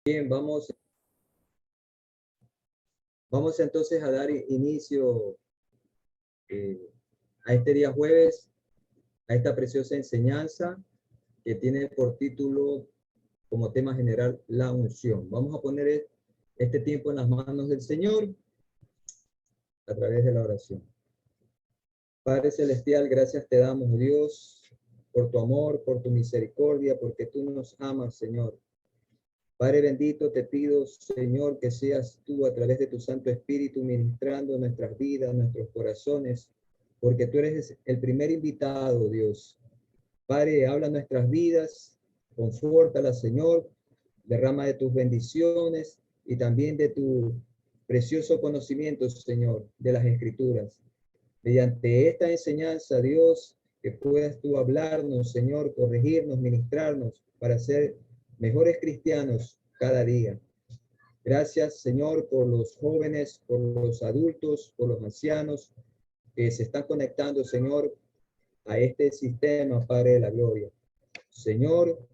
Bien, vamos entonces a dar inicio a este día jueves, a esta preciosa enseñanza que tiene por título como tema general la unción. Vamos a poner este tiempo en las manos del Señor a través de la oración. Padre Celestial, gracias te damos, Dios, por tu amor, por tu misericordia, porque tú nos amas, Señor. Padre bendito, te pido, Señor, que seas tú a través de tu Santo Espíritu ministrando nuestras vidas, nuestros corazones, porque tú eres el primer invitado, Dios. Padre, habla nuestras vidas, confórtalas, Señor, derrama de tus bendiciones y también de tu precioso conocimiento, Señor, de las Escrituras. Mediante esta enseñanza, Dios, que puedas tú hablarnos, Señor, corregirnos, ministrarnos para ser mejores cristianos cada día. Gracias, Señor, por los jóvenes, por los adultos, por los ancianos que se están conectando, Señor, a este sistema, Padre de la Gloria. Señor,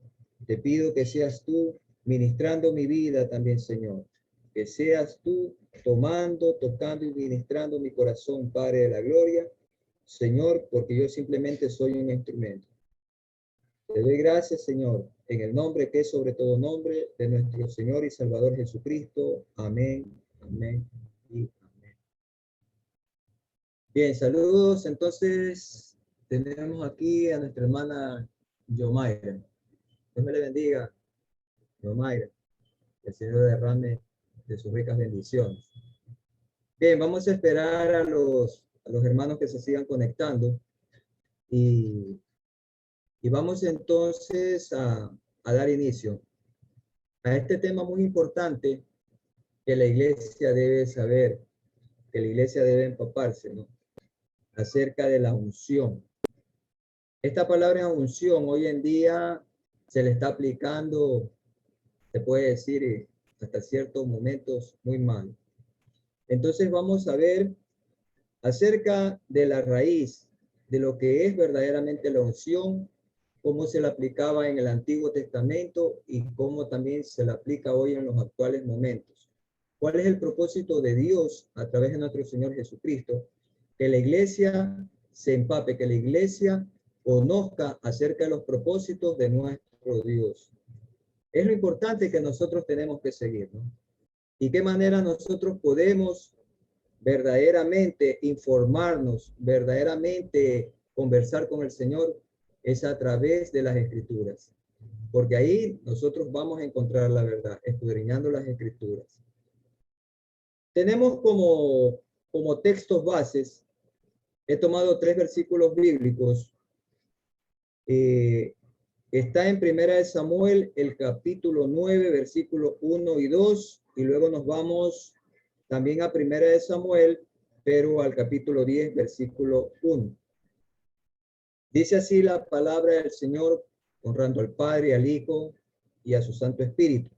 te pido que seas tú ministrando mi vida también, Señor. Que seas tú tomando, tocando y ministrando mi corazón, Padre de la Gloria. Señor, porque yo simplemente soy un instrumento. Te doy gracias, Señor, en el nombre que es sobre todo nombre de nuestro Señor y Salvador Jesucristo. Amén, amén y amén. Bien, saludos. Entonces, tenemos aquí a nuestra hermana Yomaira. Dios me le bendiga, Yomaira. Que el Señor derrame de sus ricas bendiciones. Bien, vamos a esperar a los hermanos que se sigan conectando y vamos entonces a dar inicio a este tema muy importante que la iglesia debe saber, que la iglesia debe empaparse, ¿no? Acerca de la unción. Esta palabra unción hoy en día se le está aplicando, se puede decir, hasta ciertos momentos muy mal. Entonces vamos a ver acerca de la raíz de lo que es verdaderamente la unción, cómo se la aplicaba en el Antiguo Testamento y cómo también se la aplica hoy en los actuales momentos. ¿Cuál es el propósito de Dios a través de nuestro Señor Jesucristo? Que la iglesia se empape, que la iglesia conozca acerca de los propósitos de nuestro Dios. Es lo importante que nosotros tenemos que seguir, ¿no? ¿Y qué manera nosotros podemos verdaderamente informarnos, verdaderamente conversar con el Señor? Es a través de las Escrituras, porque ahí nosotros vamos a encontrar la verdad, escudriñando las Escrituras. Tenemos como textos bases, he tomado 3 versículos bíblicos. Está en Primera de Samuel, el capítulo 9, versículos 1 y 2, y luego nos vamos también a Primera de Samuel, pero al capítulo 10, versículo 1. Dice así la palabra del Señor, honrando al Padre, al Hijo y a su Santo Espíritu.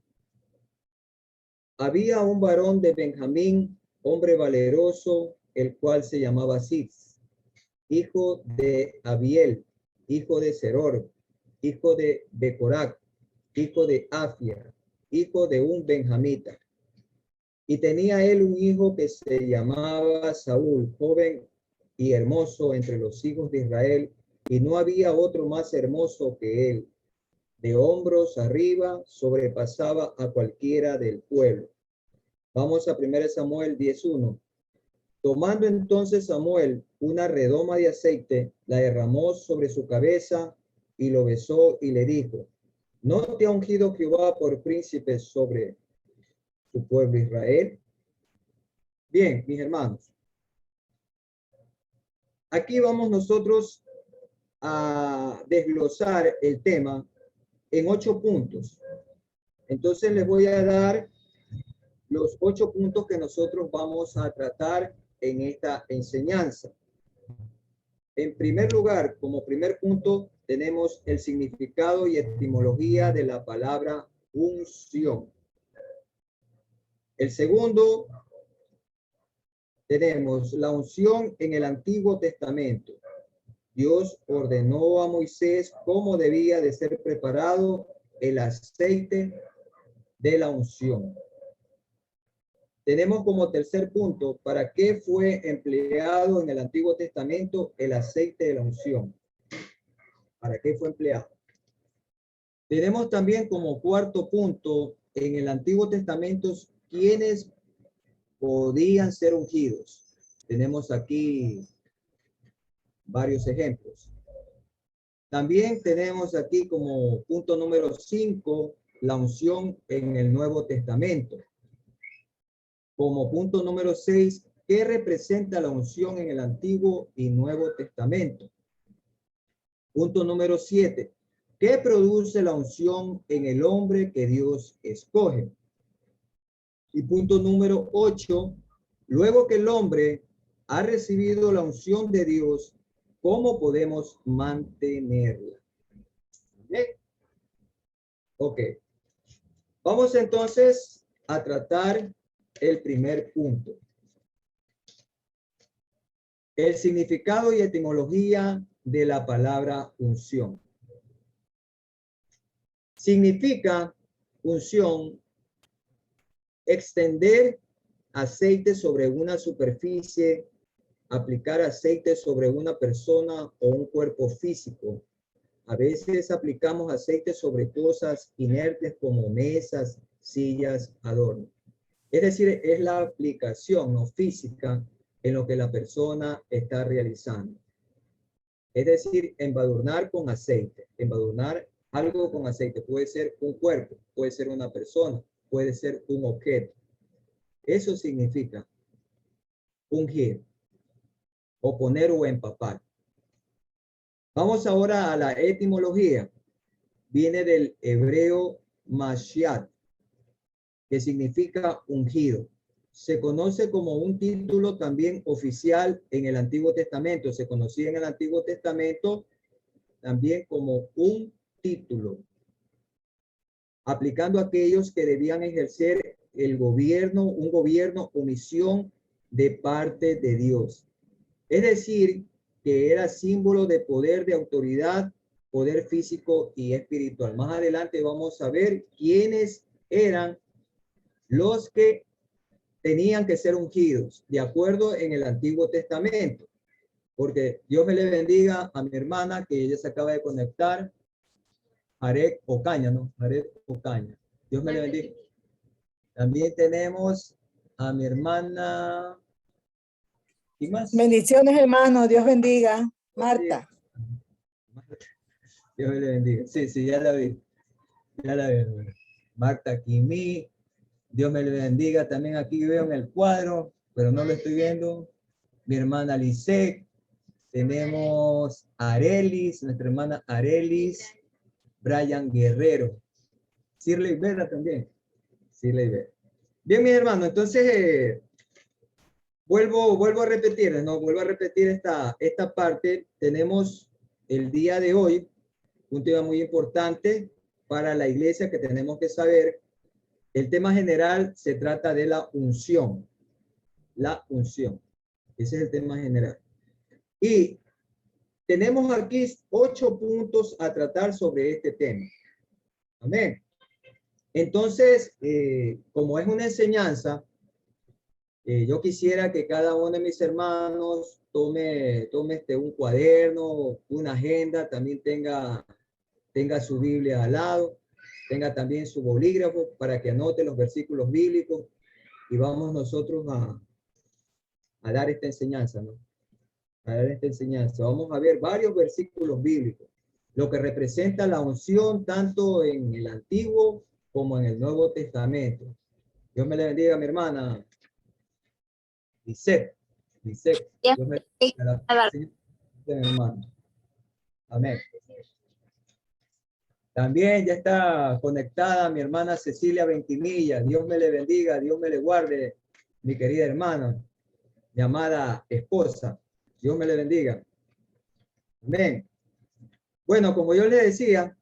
Había un varón de Benjamín, hombre valeroso, el cual se llamaba Cis, hijo de Abiel, hijo de Seror, hijo de Becorac, hijo de Afia, hijo de un benjamita. Y tenía él un hijo que se llamaba Saúl, joven y hermoso entre los hijos de Israel, y no había otro más hermoso que él. De hombros arriba sobrepasaba a cualquiera del pueblo. Vamos a 1 Samuel 10:1. Tomando entonces Samuel una redoma de aceite, la derramó sobre su cabeza y lo besó y le dijo: ¿No te ha ungido Jehová por príncipe sobre su pueblo Israel? Bien, mis hermanos, aquí vamos nosotros a desglosar el tema en 8 puntos. Entonces les voy a dar los 8 puntos que nosotros vamos a tratar en esta enseñanza. En primer lugar, como primer punto, tenemos el significado y etimología de la palabra unción. El segundo, tenemos la unción en el Antiguo Testamento. Dios ordenó a Moisés cómo debía de ser preparado el aceite de la unción. Tenemos como tercer punto, ¿para qué fue empleado en el Antiguo Testamento el aceite de la unción? ¿Para qué fue empleado? Tenemos también como cuarto punto, en el Antiguo Testamento, ¿quiénes podían ser ungidos? Tenemos aquí varios ejemplos. También tenemos aquí como punto número 5, la unción en el Nuevo Testamento. Como punto número 6, ¿qué representa la unción en el Antiguo y Nuevo Testamento? Punto número 7, ¿qué produce la unción en el hombre que Dios escoge? Y punto número 8, luego que el hombre ha recibido la unción de Dios, ¿cómo podemos mantenerla? ¿Bien? Ok. Vamos entonces a tratar el primer punto. El significado y etimología de la palabra unción. Significa unción, extender aceite sobre una superficie, aplicar aceite sobre una persona o un cuerpo físico. A veces aplicamos aceite sobre cosas inertes como mesas, sillas, adornos. Es decir, es la aplicación no física en lo que la persona está realizando. Es decir, embadurnar con aceite. Embadurnar algo con aceite. Puede ser un cuerpo, puede ser una persona, puede ser un objeto. Eso significa ungir o poner o empapar. Vamos ahora a la etimología. Viene del hebreo mashiach, que significa ungido. Se conoce como un título también oficial en el Antiguo Testamento. Se conocía en el Antiguo Testamento también como un título, aplicando a aquellos que debían ejercer el gobierno, un gobierno o misión de parte de Dios. Es decir, que era símbolo de poder, de autoridad, poder físico y espiritual. Más adelante vamos a ver quiénes eran los que tenían que ser ungidos, de acuerdo en el Antiguo Testamento. Porque Dios me le bendiga a mi hermana, que ella se acaba de conectar, Arek Ocaña, ¿no? Arek Ocaña. Dios me le bendiga. También tenemos a mi hermana. ¿Y más? Bendiciones, hermano. Dios bendiga. Marta. Dios me le bendiga. Sí, sí, ya la vi. Ya la vi. Marta Kimi. Dios me le bendiga. También aquí veo en el cuadro, pero no lo estoy viendo. Mi hermana Lisette. Tenemos a Arelis, nuestra hermana Arelis. Brian Guerrero. Shirley Vera también. Shirley Vera. Bien, mi hermano, entonces vuelvo a repetir, ¿no? Vuelvo a repetir esta parte. Tenemos el día de hoy un tema muy importante para la iglesia que tenemos que saber. El tema general se trata de la unción. La unción. Ese es el tema general. Y tenemos aquí 8 puntos a tratar sobre este tema. Amén. Entonces, como es una enseñanza, yo quisiera que cada uno de mis hermanos tome un cuaderno, una agenda, también tenga su Biblia al lado, tenga también su bolígrafo para que anote los versículos bíblicos y vamos nosotros a dar esta enseñanza, ¿no? A dar esta enseñanza. Vamos a ver varios versículos bíblicos, lo que representa la unción tanto en el Antiguo como en el Nuevo Testamento. Dios me le bendiga, mi hermana Lisette. Lisette. Dios me bendiga, mi hermano. Amén. También ya está conectada mi hermana Cecilia Ventimilla. Dios me le bendiga, Dios me le guarde, mi querida hermana, mi amada esposa. Dios me le bendiga. Amén. Bueno, como yo les decía,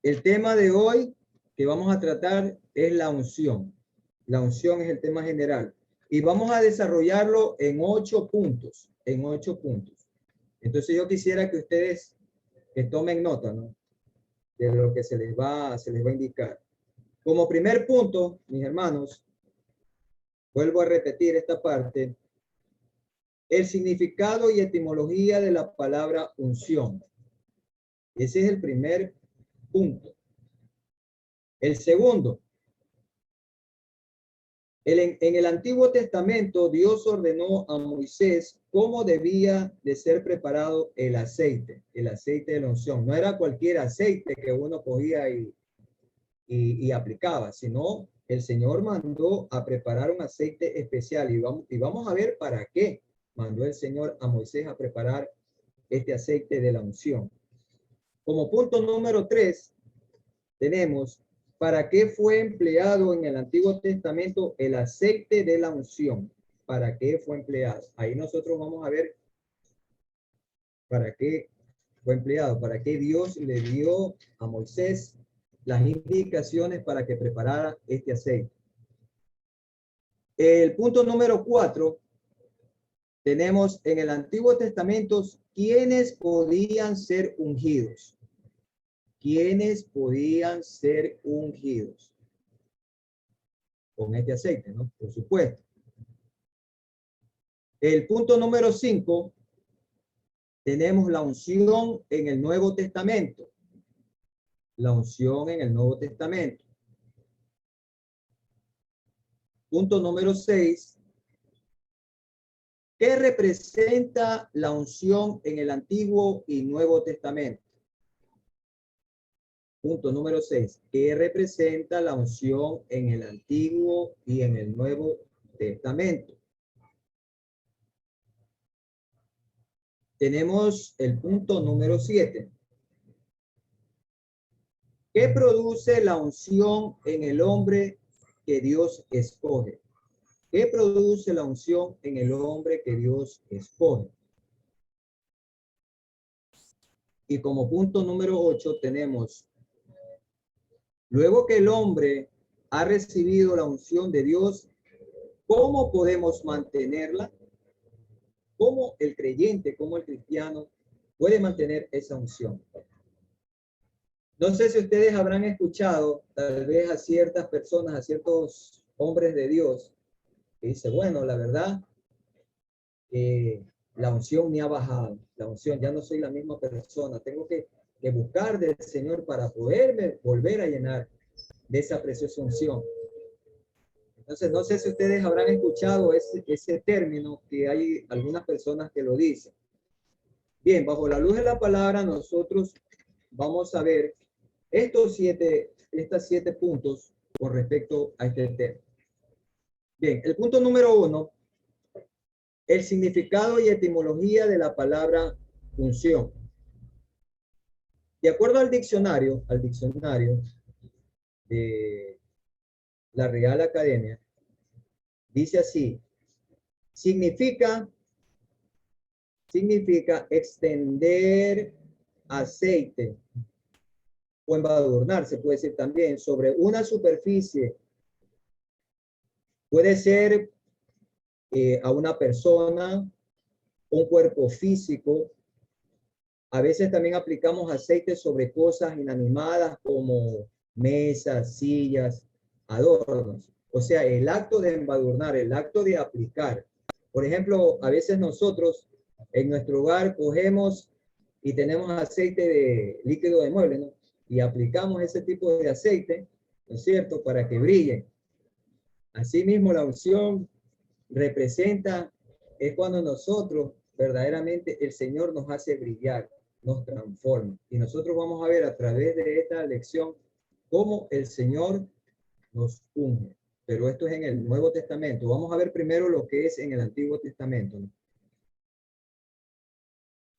el tema de hoy que vamos a tratar es la unción. La unción es el tema general. Y vamos a desarrollarlo en 8 puntos. En 8 puntos. Entonces yo quisiera que ustedes tomen nota, ¿no? De lo que se les va a indicar. Como primer punto, mis hermanos, vuelvo a repetir esta parte, el significado y etimología de la palabra unción. Ese es el primer punto. El segundo, en el Antiguo Testamento, Dios ordenó a Moisés cómo debía de ser preparado el aceite de la unción. No era cualquier aceite que uno cogía y aplicaba, sino el Señor mandó a preparar un aceite especial y vamos a ver para qué mandó el Señor a Moisés a preparar este aceite de la unción. Como punto número 3, tenemos ¿para qué fue empleado en el Antiguo Testamento el aceite de la unción? ¿Para qué fue empleado? Ahí nosotros vamos a ver para qué fue empleado, para qué Dios le dio a Moisés las indicaciones para que preparara este aceite. El punto número 4, tenemos en el Antiguo Testamento quiénes podían ser ungidos. ¿Quiénes podían ser ungidos con este aceite, no? Por supuesto. El punto número 5, tenemos la unción en el Nuevo Testamento. La unción en el Nuevo Testamento. Punto número 6, ¿qué representa la unción en el Antiguo y Nuevo Testamento? Punto número 6, ¿qué representa la unción en el Antiguo y en el Nuevo Testamento? Tenemos el punto número 7. ¿Qué produce la unción en el hombre que Dios escoge? ¿Qué produce la unción en el hombre que Dios escoge? Y como punto número 8 tenemos, luego que el hombre ha recibido la unción de Dios, ¿cómo podemos mantenerla? ¿Cómo el creyente, cómo el cristiano puede mantener esa unción? No sé si ustedes habrán escuchado tal vez a ciertas personas, a ciertos hombres de Dios, que dice, bueno, la verdad, la unción me ha bajado, la unción, ya no soy la misma persona, tengo que buscar del Señor para poderme volver a llenar de esa preciosa unción. Entonces, no sé si ustedes habrán escuchado ese término, que hay algunas personas que lo dicen. Bien, bajo la luz de la palabra, nosotros vamos a ver estos siete puntos con respecto a este tema. Bien, el punto número 1, el significado y etimología de la palabra unción. De acuerdo al diccionario de la Real Academia, dice así, significa extender aceite o embadurnar, se puede decir también, sobre una superficie. Puede ser a una persona, un cuerpo físico. A veces también aplicamos aceite sobre cosas inanimadas como mesas, sillas, adornos. O sea, el acto de embadurnar, el acto de aplicar. Por ejemplo, a veces nosotros en nuestro hogar cogemos y tenemos aceite de líquido de mueble, ¿no? Y aplicamos ese tipo de aceite, ¿no es cierto?, para que brille. Asimismo, la unción representa, es cuando nosotros verdaderamente el Señor nos hace brillar, nos transforma. Y nosotros vamos a ver a través de esta lección cómo el Señor nos unge. Pero esto es en el Nuevo Testamento. Vamos a ver primero lo que es en el Antiguo Testamento, ¿no?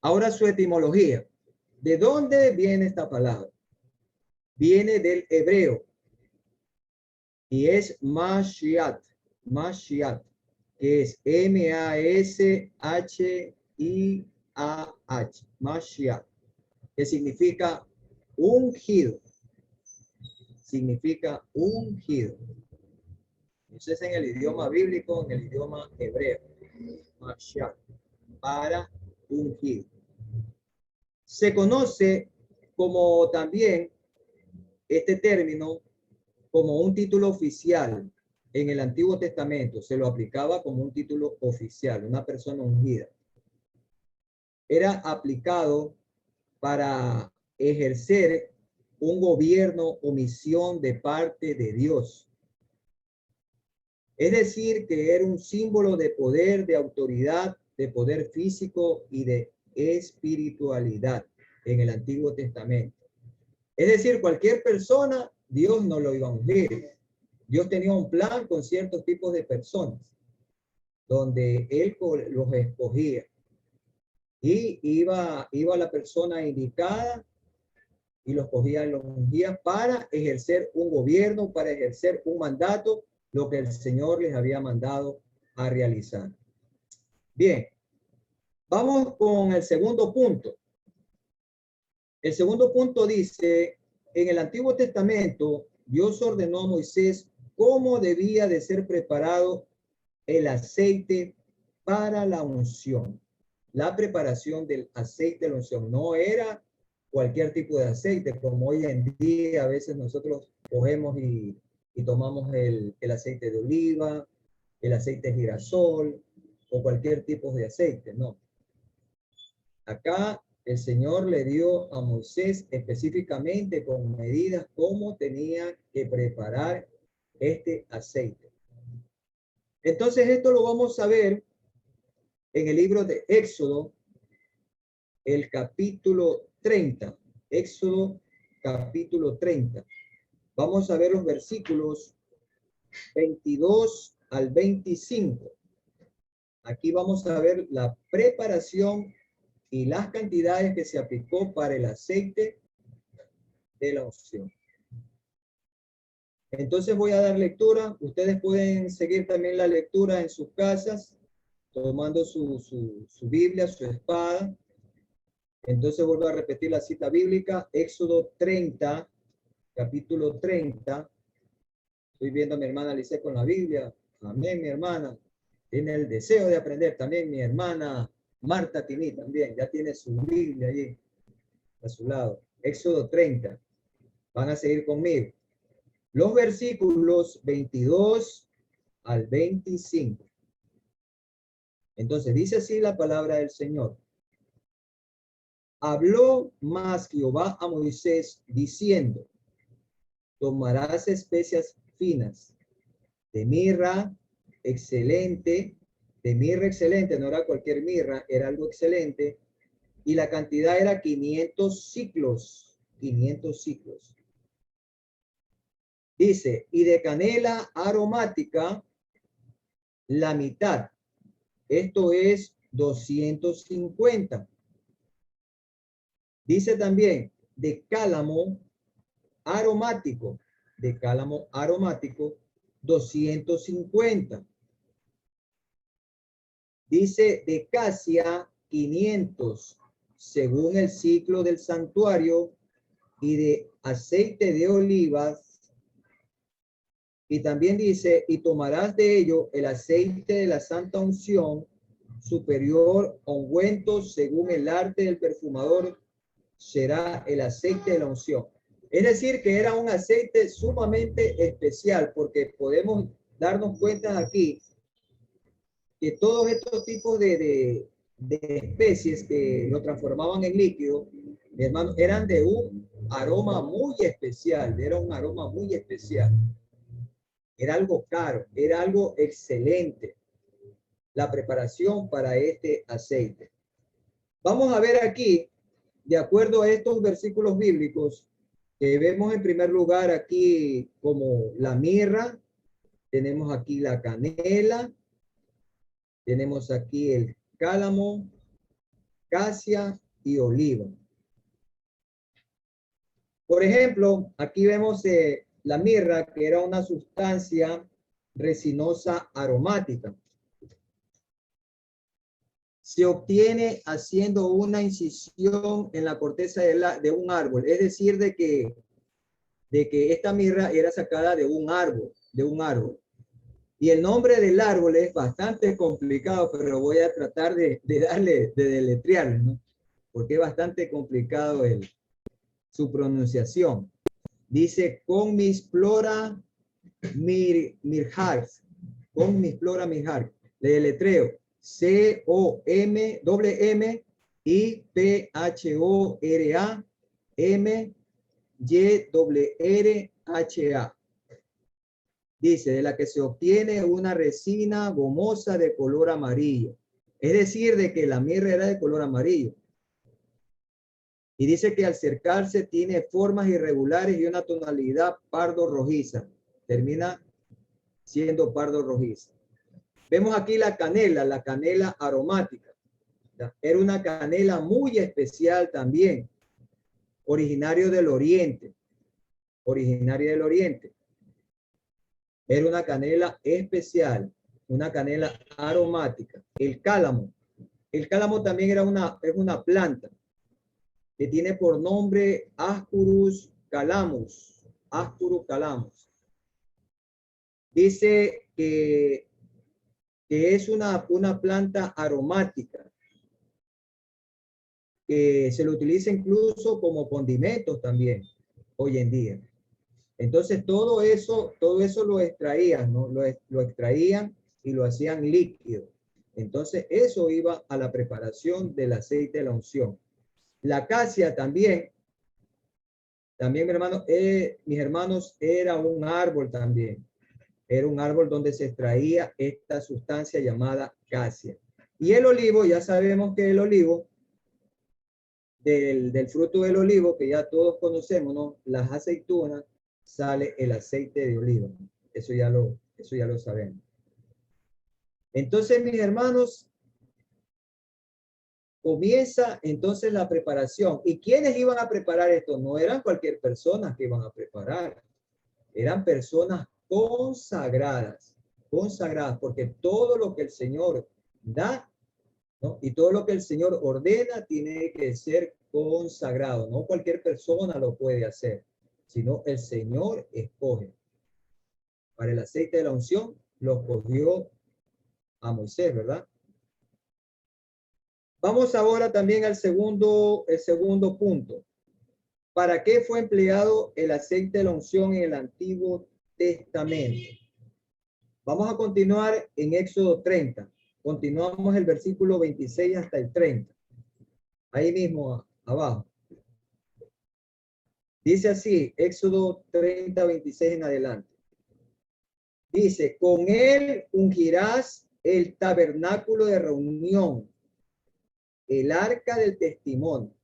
Ahora su etimología. ¿De dónde viene esta palabra? Viene del hebreo y es Mashiach, que es M-A-S-H-I-A-H, Mashiach, que significa ungido. Significa ungido. Eso es en el idioma bíblico, en el idioma hebreo. Mashiach, para ungido. Se conoce como también este término como un título oficial en el Antiguo Testamento, se lo aplicaba como un título oficial, una persona ungida. Era aplicado para ejercer un gobierno o misión de parte de Dios. Es decir, que era un símbolo de poder, de autoridad, de poder físico y de espiritualidad en el Antiguo Testamento. Es decir, cualquier persona, Dios no lo iba a ungir. Dios tenía un plan con ciertos tipos de personas, donde Él los escogía. Y iba la persona indicada y los cogía y los ungía para ejercer un gobierno, para ejercer un mandato, lo que el Señor les había mandado a realizar. Bien, vamos con el segundo punto. El segundo punto dice, en el Antiguo Testamento, Dios ordenó a Moisés cómo debía de ser preparado el aceite para la unción. La preparación del aceite de la unción no era cualquier tipo de aceite, como hoy en día a veces nosotros cogemos y tomamos el aceite de oliva, el aceite de girasol o cualquier tipo de aceite, no. Acá el Señor le dio a Moisés específicamente con medidas cómo tenía que preparar este aceite. Entonces esto lo vamos a ver en el libro de Éxodo, el capítulo 30. Éxodo, capítulo 30. Vamos a ver los versículos 22 al 25. Aquí vamos a ver la preparación y las cantidades que se aplicó para el aceite de la unción. Entonces voy a dar lectura. Ustedes pueden seguir también la lectura en sus casas, tomando su Biblia, su espada. Entonces vuelvo a repetir la cita bíblica, Éxodo 30, capítulo 30. Estoy viendo a mi hermana Alice con la Biblia. Amén, mi hermana. Tiene el deseo de aprender. También mi hermana Marta Tini también. Ya tiene su Biblia allí a su lado. Éxodo 30. Van a seguir conmigo. Los versículos 22 al 25. Entonces dice así la palabra del Señor. Habló más Jehová a Moisés diciendo, tomarás especias finas de mirra excelente, no era cualquier mirra, era algo excelente, y la cantidad era 500 ciclos, 500 ciclos. Dice, y de canela aromática, la mitad, esto es 250. Dice también, de cálamo aromático, 250. Dice de casia 500, según el ciclo del santuario, y de aceite de olivas. Y también dice, y tomarás de ello el aceite de la santa unción superior, ungüento, según el arte del perfumador, será el aceite de la unción. Es decir, que era un aceite sumamente especial, porque podemos darnos cuenta aquí que todos estos tipos de especies que lo transformaban en líquido, mi hermano, eran de un aroma muy especial, era un aroma muy especial. Era algo caro, era algo excelente la preparación para este aceite. Vamos a ver aquí, de acuerdo a estos versículos bíblicos, que vemos en primer lugar aquí como la mirra, tenemos aquí la canela, tenemos aquí el cálamo, casia y oliva. Por ejemplo, aquí vemos la mirra, que era una sustancia resinosa aromática. Se obtiene haciendo una incisión en la corteza de un árbol. Es decir, de que esta mirra era sacada de un árbol, Y el nombre del árbol es bastante complicado, pero voy a tratar de deletrearlo, ¿no? Porque es bastante complicado su pronunciación. Dice, con mis plora mirhar, con mis plora mirhar. Le deletreo, COMMIPHORA Dice, de la que se obtiene una resina gomosa de color amarillo. Es decir, de que la mirra era de color amarillo. Y dice que al cercarse tiene formas irregulares y una tonalidad pardo rojiza. Termina siendo pardo rojiza. Vemos aquí la canela aromática. Era una canela muy especial también, originaria del Oriente. Era una canela especial, una canela aromática. El cálamo también es una planta que tiene por nombre Ascurus calamus. Dice que es una planta aromática que se lo utiliza incluso como condimentos también hoy en día. Entonces todo eso lo extraían, ¿no? Lo extraían y lo hacían líquido. Entonces eso iba a la preparación del aceite de la unción. La acacia también mis hermanos, era un árbol también. Era un árbol donde se extraía esta sustancia llamada acacia. Y el olivo, ya sabemos que el olivo, del fruto del olivo, que ya todos conocemos, ¿no? Las aceitunas, sale el aceite de oliva. Eso ya lo sabemos. Entonces, mis hermanos, comienza entonces la preparación. ¿Y quiénes iban a preparar esto? No eran cualquier persona que iban a preparar. Eran personas consagradas, porque todo lo que el Señor da, ¿no? Y todo lo que el Señor ordena tiene que ser consagrado. No cualquier persona lo puede hacer, sino el Señor escoge. Para el aceite de la unción lo escogió a Moisés, ¿verdad? Vamos ahora también al segundo punto. ¿Para qué fue empleado el aceite de la unción en el Antiguo Testamento? Vamos a continuar en Éxodo 30. Continuamos el versículo 26 hasta el 30. Ahí mismo abajo. Dice así, Éxodo 30, 26 en adelante. Dice, con él ungirás el tabernáculo de reunión, el arca del testimonio.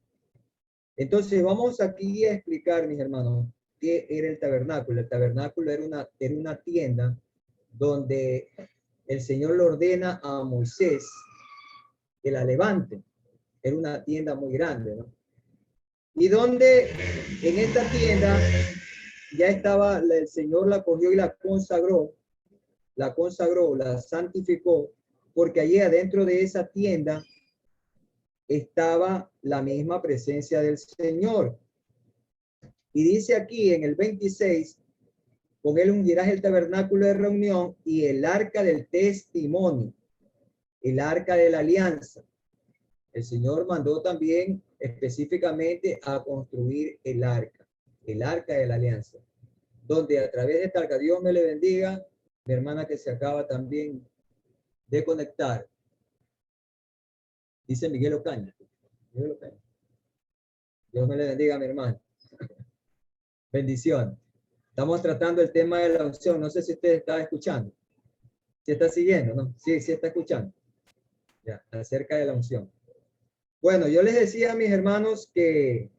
Entonces vamos aquí a explicar, mis hermanos, qué era el tabernáculo. El tabernáculo era una tienda donde el Señor le ordena a Moisés que la levante. Era una tienda muy grande, ¿no? Y donde en esta tienda ya estaba, el Señor la cogió y la consagró, la santificó, porque allí adentro de esa tienda estaba la misma presencia del Señor. Y dice aquí en el 26, con él ungirás el tabernáculo de reunión y el arca del testimonio, el arca de la alianza. El Señor mandó también específicamente a construir el arca de la alianza, donde a través de esta arca, Dios me le bendiga, mi hermana que se acaba también de conectar. Dice Miguel Ocaña. Dios me le bendiga, mi hermano. Bendición. Estamos tratando el tema de la unción. No sé si usted está escuchando. ¿Sí está siguiendo? ¿No? Sí está escuchando. Ya, acerca de la unción. Bueno, yo les decía a mis hermanos que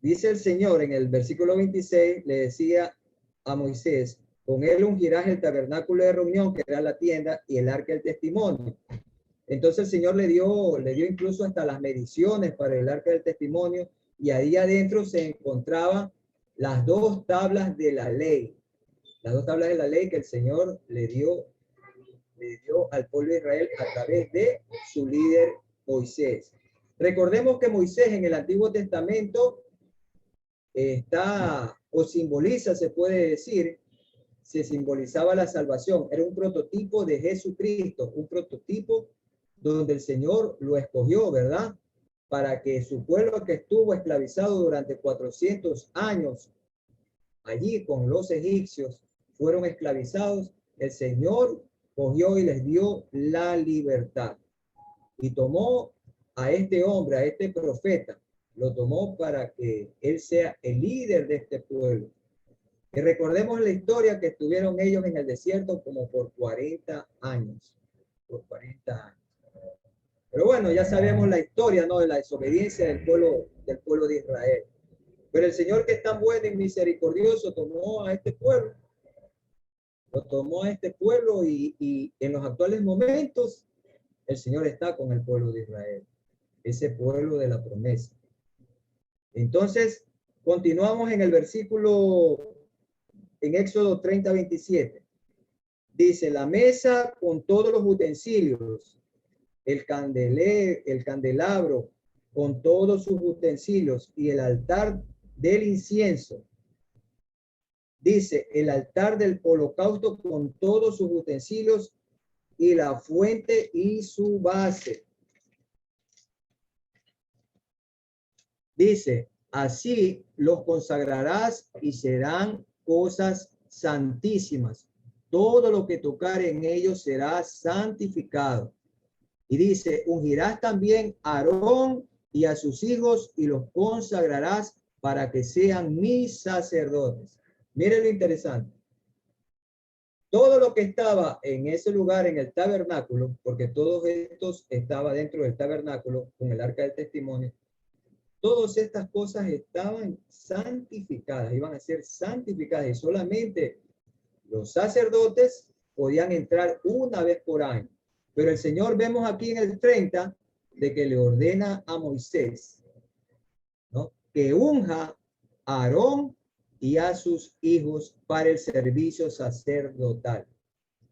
dice el Señor en el versículo 26, le decía a Moisés, con él ungirás el tabernáculo de reunión, que era la tienda, y el arca del testimonio. Entonces el Señor le dio incluso hasta las mediciones para el arca del testimonio, y ahí adentro se encontraban las dos tablas de la ley. Las dos tablas de la ley que el Señor le dio al pueblo de Israel a través de su líder Moisés. Recordemos que Moisés en el Antiguo Testamento está o simboliza, se puede decir, se simbolizaba la salvación. Era un prototipo de Jesucristo, un prototipo donde el Señor lo escogió, ¿verdad? para que su pueblo que estuvo esclavizado durante 400 años allí con los egipcios, fueron esclavizados, el Señor cogió y les dio la libertad. Y tomó a este hombre, a este profeta, lo tomó para que él sea el líder de este pueblo. Y recordemos la historia que estuvieron ellos en el desierto como por 40 años. Por 40 años. Pero bueno, ya sabemos la historia, ¿no? De la desobediencia del pueblo de Israel. Pero el Señor, que es tan bueno y misericordioso, tomó a este pueblo. Lo tomó a este pueblo y en los actuales momentos el Señor está con el pueblo de Israel. Ese pueblo de la promesa. Entonces, continuamos en el versículo, en Éxodo 30:27. Dice, la mesa con todos los utensilios, el candelabro con todos sus utensilios y el altar del incienso. Dice, el altar del holocausto con todos sus utensilios y la fuente y su base. Dice, así los consagrarás y serán cosas santísimas. Todo lo que tocare en ellos será santificado. Y dice, ungirás también a Aarón y a sus hijos y los consagrarás para que sean mis sacerdotes. Miren lo interesante. Todo lo que estaba en ese lugar, en el tabernáculo, porque todos estos estaba dentro del tabernáculo con el arca del testimonio, todas estas cosas estaban santificadas, iban a ser santificadas y solamente los sacerdotes podían entrar una vez por año. Pero el Señor, vemos aquí en el 30, de que le ordena a Moisés, ¿no?, que unja a Aarón y a sus hijos para el servicio sacerdotal.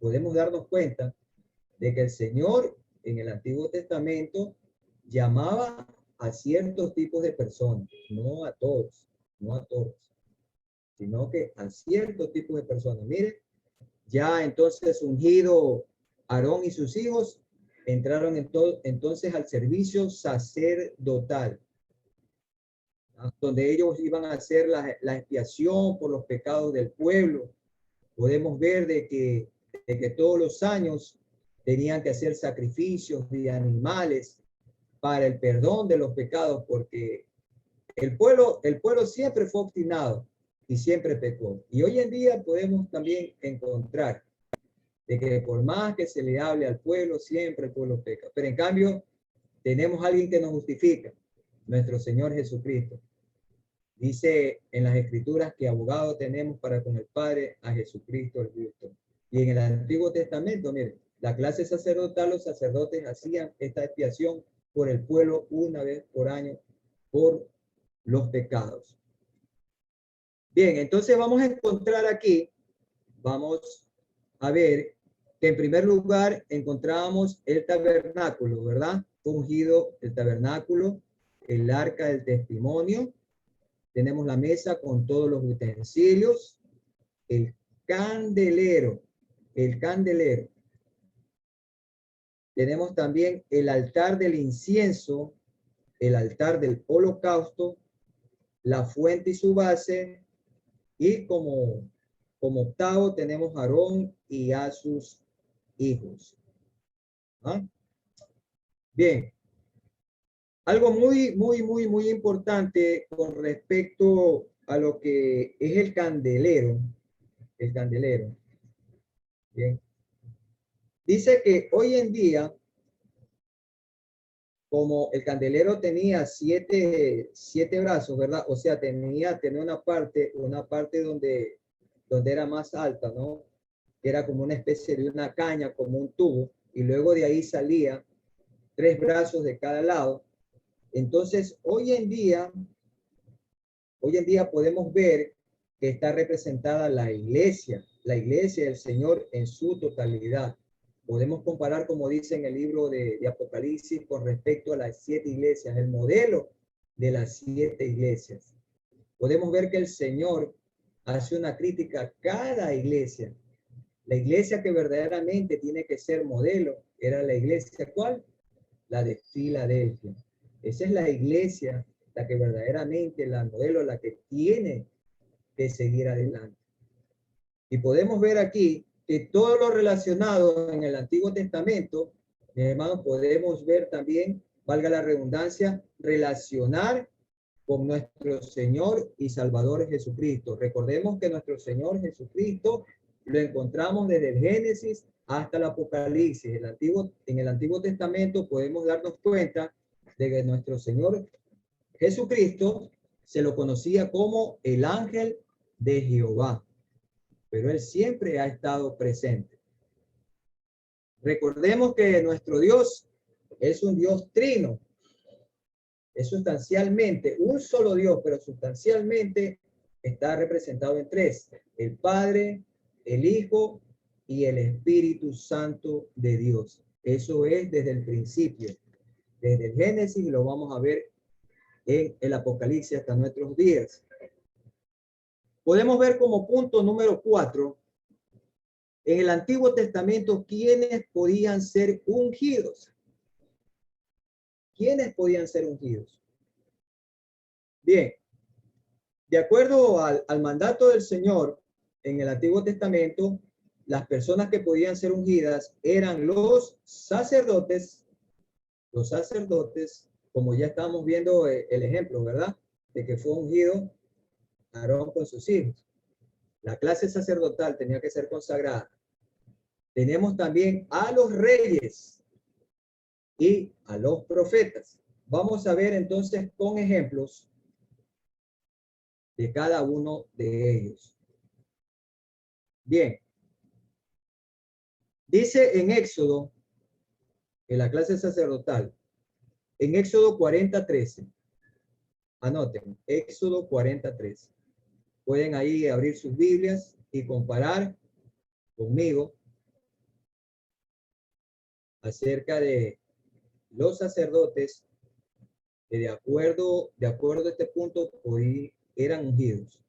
Podemos darnos cuenta de que el Señor en el Antiguo Testamento llamaba a ciertos tipos de personas, no a todos, sino que a ciertos tipos de personas. Mire, ya entonces ungido Aarón y sus hijos entraron entonces al servicio sacerdotal, ¿no?, donde ellos iban a hacer la expiación por los pecados del pueblo. Podemos ver de que todos los años tenían que hacer sacrificios de animales para el perdón de los pecados, porque el pueblo siempre fue obstinado y siempre pecó. Y hoy en día podemos también encontrar de que por más que se le hable al pueblo, siempre el pueblo peca. Pero en cambio, tenemos a alguien que nos justifica, nuestro Señor Jesucristo. Dice en las Escrituras que abogado tenemos para con el Padre, a Jesucristo el justo. Y en el Antiguo Testamento, miren, la clase sacerdotal, los sacerdotes hacían esta expiación por el pueblo una vez por año por los pecados. Bien, entonces vamos a encontrar aquí, vamos a ver que en primer lugar encontramos el tabernáculo, ¿verdad? Ungido el tabernáculo, el arca del testimonio, tenemos la mesa con todos los utensilios, el candelero, tenemos también el altar del incienso, el altar del holocausto, la fuente y su base, y como octavo tenemos a Aarón y a sus hijos. ¿Ah? Bien. Algo muy importante con respecto a lo que es el candelero. Bien. Dice que hoy en día, como el candelero tenía siete brazos, ¿verdad? O sea, tenía una parte donde era más alta, ¿no? Que era como una especie de una caña, como un tubo, y luego de ahí salía 3 brazos de cada lado. Entonces, hoy en día podemos ver que está representada la iglesia del Señor en su totalidad. Podemos comparar, como dice en el libro de Apocalipsis, con respecto a las 7 iglesias, el modelo de las 7 iglesias. Podemos ver que el Señor hace una crítica a cada iglesia. La iglesia que verdaderamente tiene que ser modelo era la iglesia, ¿cuál? La de Filadelfia. Esa es la iglesia, la que verdaderamente, la modelo, la que tiene que seguir adelante. Y podemos ver aquí que todo lo relacionado en el Antiguo Testamento, mis hermanos, podemos ver también, valga la redundancia, relacionar con nuestro Señor y Salvador Jesucristo. Recordemos que nuestro Señor Jesucristo lo encontramos desde el Génesis hasta el Apocalipsis. En el Antiguo Testamento podemos darnos cuenta de que nuestro Señor Jesucristo se lo conocía como el ángel de Jehová, pero él siempre ha estado presente. Recordemos que nuestro Dios es un Dios trino, es sustancialmente un solo Dios, pero sustancialmente está representado en tres: el Padre, el Hijo y el Espíritu Santo de Dios. Eso es desde el principio, desde el Génesis, y lo vamos a ver en el Apocalipsis hasta nuestros días. Podemos ver como punto número 4, en el Antiguo Testamento, ¿quiénes podían ser ungidos? ¿Quiénes podían ser ungidos? Bien, de acuerdo al mandato del Señor en el Antiguo Testamento, las personas que podían ser ungidas eran los sacerdotes, como ya estamos viendo el ejemplo, ¿verdad? De que fue ungido Aarón con sus hijos. La clase sacerdotal tenía que ser consagrada. Tenemos también a los reyes y a los profetas. Vamos a ver entonces con ejemplos de cada uno de ellos. Bien, dice en Éxodo, en la clase sacerdotal, en Éxodo 40:13. Anoten, Éxodo 40:13. Pueden ahí abrir sus Biblias y comparar conmigo acerca de los sacerdotes que de acuerdo a este punto hoy eran ungidos.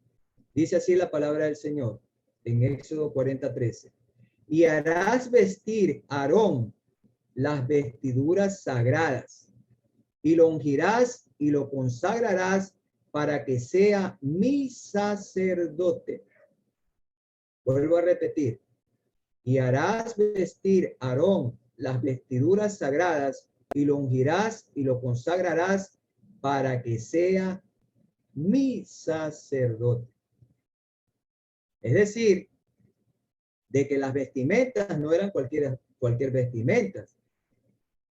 Dice así la palabra del Señor en Éxodo 40:13. Y harás vestir a Aarón las vestiduras sagradas, y lo ungirás y lo consagrarás para que sea mi sacerdote. Vuelvo a repetir. Y harás vestir a Aarón las vestiduras sagradas, y lo ungirás y lo consagrarás para que sea mi sacerdote. Es decir, de que las vestimentas no eran cualquier vestimenta,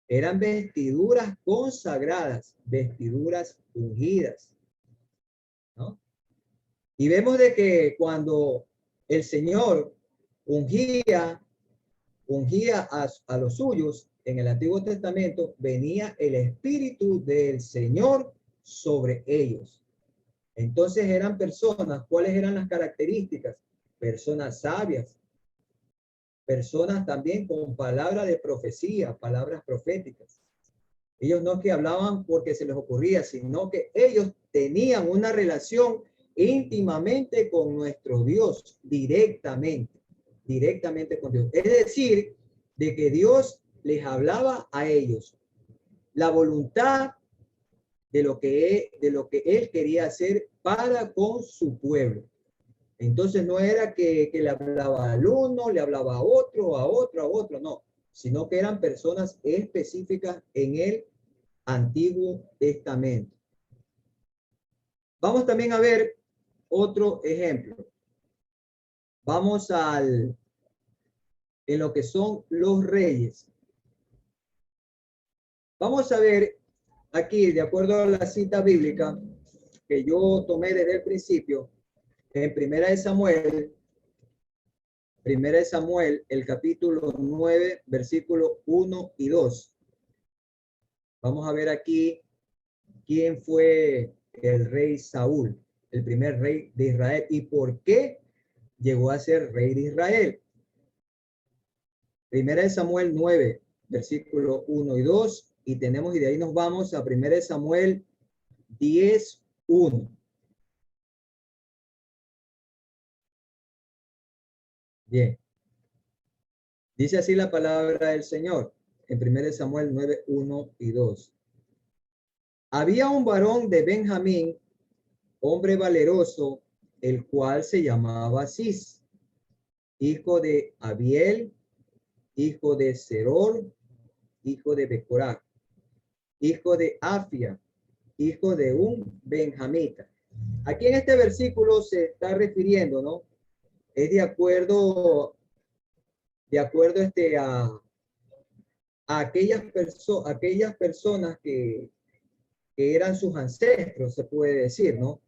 eran vestiduras consagradas, vestiduras ungidas, ¿no? Y vemos de que cuando el Señor ungía a los suyos en el Antiguo Testamento, venía el Espíritu del Señor sobre ellos. Entonces eran personas, ¿cuáles eran las características? Personas sabias, personas también con palabra de profecía, palabras proféticas. Ellos no que hablaban porque se les ocurría, sino que ellos tenían una relación íntimamente con nuestro Dios, directamente con Dios. Es decir, de que Dios les hablaba a ellos la voluntad de lo que Él quería hacer para con su pueblo. Entonces no era que le hablaba al uno, le hablaba a otro, no, sino que eran personas específicas en el Antiguo Testamento. Vamos también a ver otro ejemplo. Vamos en lo que son los reyes. Vamos a ver aquí, de acuerdo a la cita bíblica que yo tomé desde el principio, en Primera de Samuel, el capítulo 9, versículos 1 y 2. Vamos a ver aquí quién fue el rey Saúl, el primer rey de Israel, y por qué llegó a ser rey de Israel. Primera de Samuel 9, versículo 1 y 2, y de ahí nos vamos a Primera de Samuel 10, 1. Bien. Dice así la palabra del Señor en 1 Samuel 9, 1 y 2. Había un varón de Benjamín, hombre valeroso, el cual se llamaba Cis, hijo de Abiel, hijo de Seror, hijo de Becorá, hijo de Afia, hijo de un benjamita. Aquí en este versículo se está refiriendo, ¿no? Es de acuerdo a aquellas personas que eran sus ancestros, se puede decir, ¿no?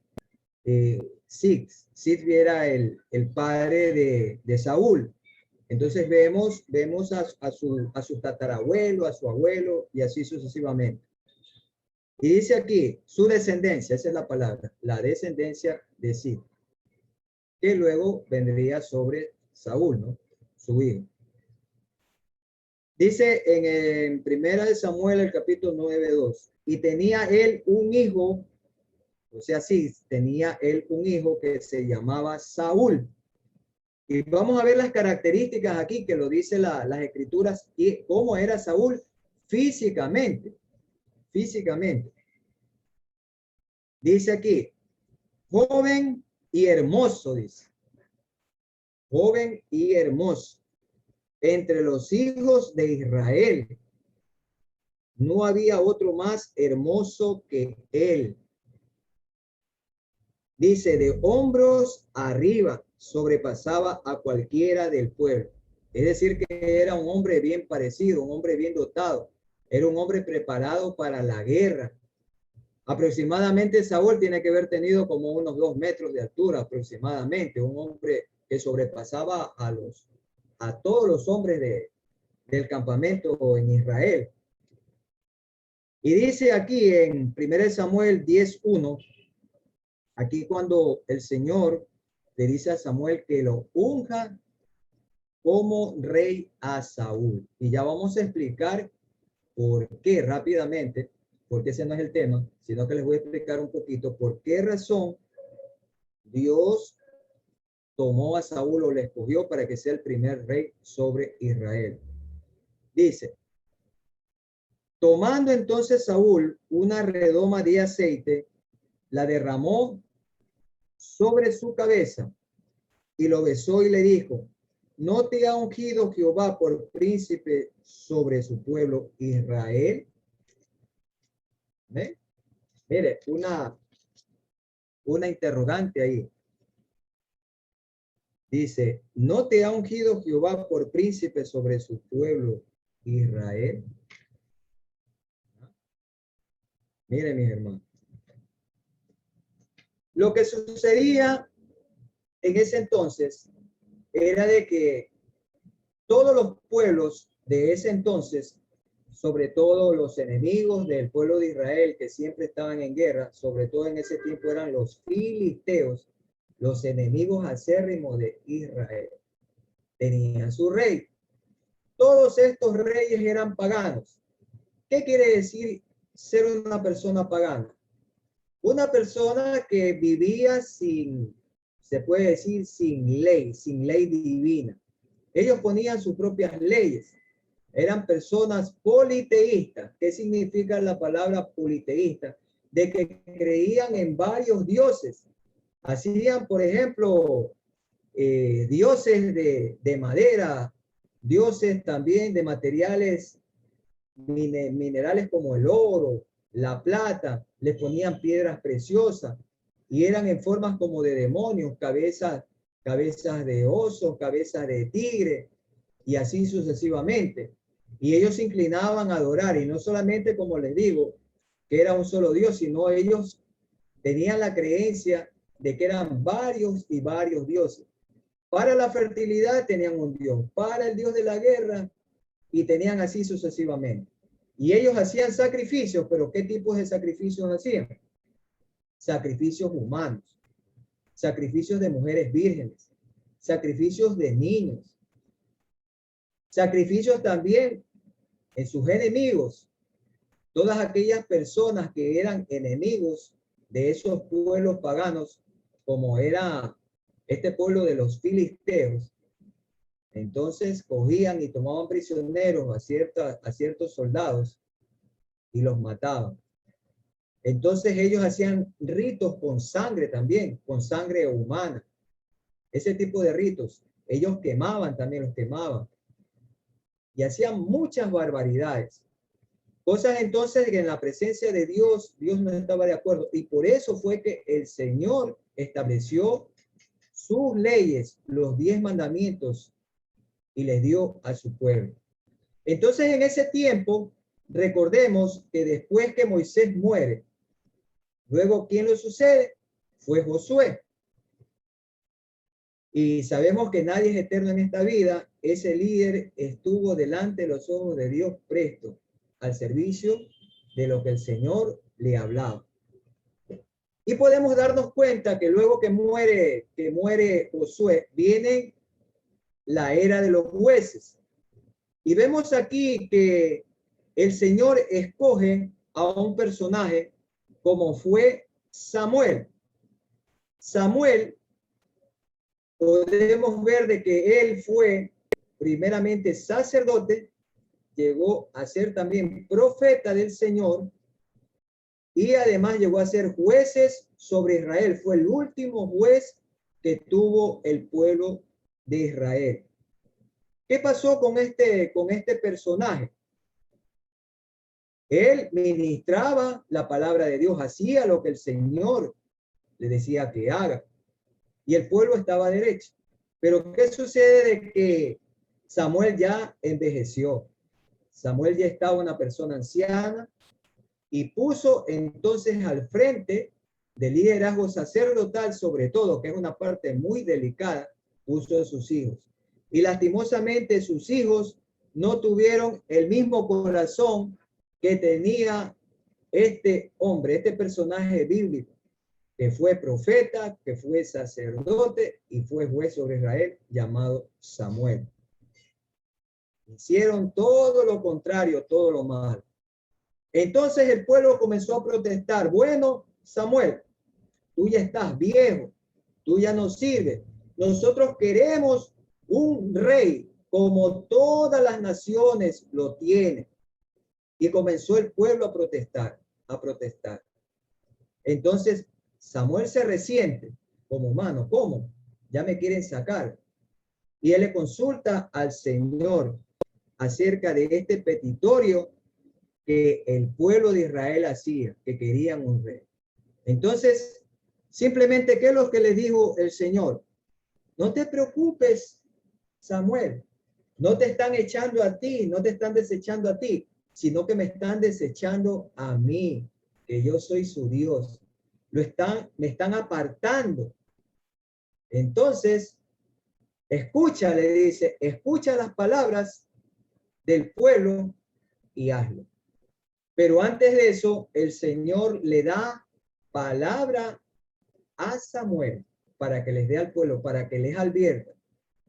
Sid era el padre de Saúl. Entonces vemos a su tatarabuelo, a su abuelo y así sucesivamente. Y dice aquí, su descendencia, esa es la palabra, la descendencia de Sid, que luego vendría sobre Saúl, ¿no? Su hijo. Dice en Primera de Samuel, el capítulo 9:2, y tenía él un hijo, o sea, sí, tenía él un hijo que se llamaba Saúl. Y vamos a ver las características aquí que lo dice las escrituras y cómo era Saúl físicamente. Físicamente. Dice aquí, joven y hermoso, dice. Joven y hermoso. Entre los hijos de Israel no había otro más hermoso que él. Dice, de hombros arriba sobrepasaba a cualquiera del pueblo. Es decir, que era un hombre bien parecido, un hombre bien dotado. Era un hombre preparado para la guerra. Aproximadamente Saúl tiene que haber tenido como unos 2 metros de altura aproximadamente. Un hombre que sobrepasaba a todos los hombres del campamento en Israel. Y dice aquí en 1 Samuel 10:1, aquí cuando el Señor le dice a Samuel que lo unja como rey a Saúl. Y ya vamos a explicar por qué rápidamente, porque ese no es el tema, sino que les voy a explicar un poquito por qué razón Dios tomó a Saúl o le escogió para que sea el primer rey sobre Israel. Dice, tomando entonces Saúl una redoma de aceite, la derramó sobre su cabeza y lo besó y le dijo, ¿no te ha ungido Jehová por príncipe sobre su pueblo Israel? ¿Eh? Mire, una interrogante ahí. Dice, ¿no te ha ungido Jehová por príncipe sobre su pueblo Israel? Mire, mis hermanos. Lo que sucedía en ese entonces era de que todos los pueblos de ese entonces, sobre todo los enemigos del pueblo de Israel que siempre estaban en guerra, sobre todo en ese tiempo eran los filisteos, los enemigos acérrimos de Israel. Tenían su rey. Todos estos reyes eran paganos. ¿Qué quiere decir ser una persona pagana? Una persona que vivía se puede decir, sin ley divina. Ellos ponían sus propias leyes. Eran personas politeístas. ¿Qué significa la palabra politeísta? De que creían en varios dioses. Hacían, por ejemplo, dioses de madera, dioses también de materiales minerales como el oro, la plata, les ponían piedras preciosas y eran en formas como de demonios, cabezas de osos, cabezas de tigre y así sucesivamente. Y ellos se inclinaban a adorar y no solamente, como les digo, que era un solo Dios, sino ellos tenían la creencia de que eran varios y varios dioses. Para la fertilidad tenían un Dios, para el Dios de la guerra y tenían así sucesivamente. Y ellos hacían sacrificios, pero ¿qué tipos de sacrificios hacían? Sacrificios humanos, sacrificios de mujeres vírgenes, sacrificios de niños, sacrificios también en sus enemigos, todas aquellas personas que eran enemigos de esos pueblos paganos, como era este pueblo de los filisteos. Entonces cogían y tomaban prisioneros a ciertos soldados y los mataban. Entonces ellos hacían ritos con sangre también, con sangre humana. Ese tipo de ritos. Ellos quemaban también, los quemaban. Y hacían muchas barbaridades. Cosas entonces que en la presencia de Dios, Dios no estaba de acuerdo. Y por eso fue que el Señor estableció sus leyes, los 10 mandamientos, y les dio a su pueblo. Entonces en ese tiempo, recordemos que después que Moisés muere, luego ¿quién lo sucede? Fue Josué. Y sabemos que nadie es eterno en esta vida. Ese líder estuvo delante de los ojos de Dios presto al servicio de lo que el Señor le hablaba. Y podemos darnos cuenta que luego que muere Josué, viene la era de los jueces. Y vemos aquí que el Señor escoge a un personaje como fue Samuel. Samuel, podemos ver de que él fue primeramente sacerdote, llegó a ser también profeta del Señor y además llegó a ser jueces sobre Israel. Fue el último juez que tuvo el pueblo de Israel. ¿Qué pasó con este personaje? Él ministraba la palabra de Dios, hacía lo que el Señor le decía que haga. Y el pueblo estaba derecho. Pero ¿qué sucede de que Samuel ya envejeció? Samuel ya estaba una persona anciana y puso entonces al frente del liderazgo sacerdotal, sobre todo, que es una parte muy delicada, puso a sus hijos. Y lastimosamente sus hijos no tuvieron el mismo corazón que tenía este hombre, este personaje bíblico, que fue profeta, que fue sacerdote y fue juez sobre Israel, llamado Samuel. Hicieron todo lo contrario, todo lo malo. Entonces el pueblo comenzó a protestar. Bueno, Samuel, tú ya estás viejo, tú ya no sirves. Nosotros queremos un rey como todas las naciones lo tienen. Y comenzó el pueblo a protestar, a protestar. Entonces Samuel se resiente como mano, ¿cómo? Ya me quieren sacar. Y él le consulta al Señor acerca de este petitorio que el pueblo de Israel hacía, que querían un rey. Entonces, simplemente, ¿qué es lo que le dijo el Señor? No te preocupes, Samuel. No te están echando a ti, no te están desechando a ti, sino que me están desechando a mí, que yo soy su Dios. Me están apartando. Entonces, escucha, le dice, escucha las palabras del pueblo y hazlo. Pero antes de eso, el Señor le da palabra a Samuel para que les dé al pueblo, para que les advierta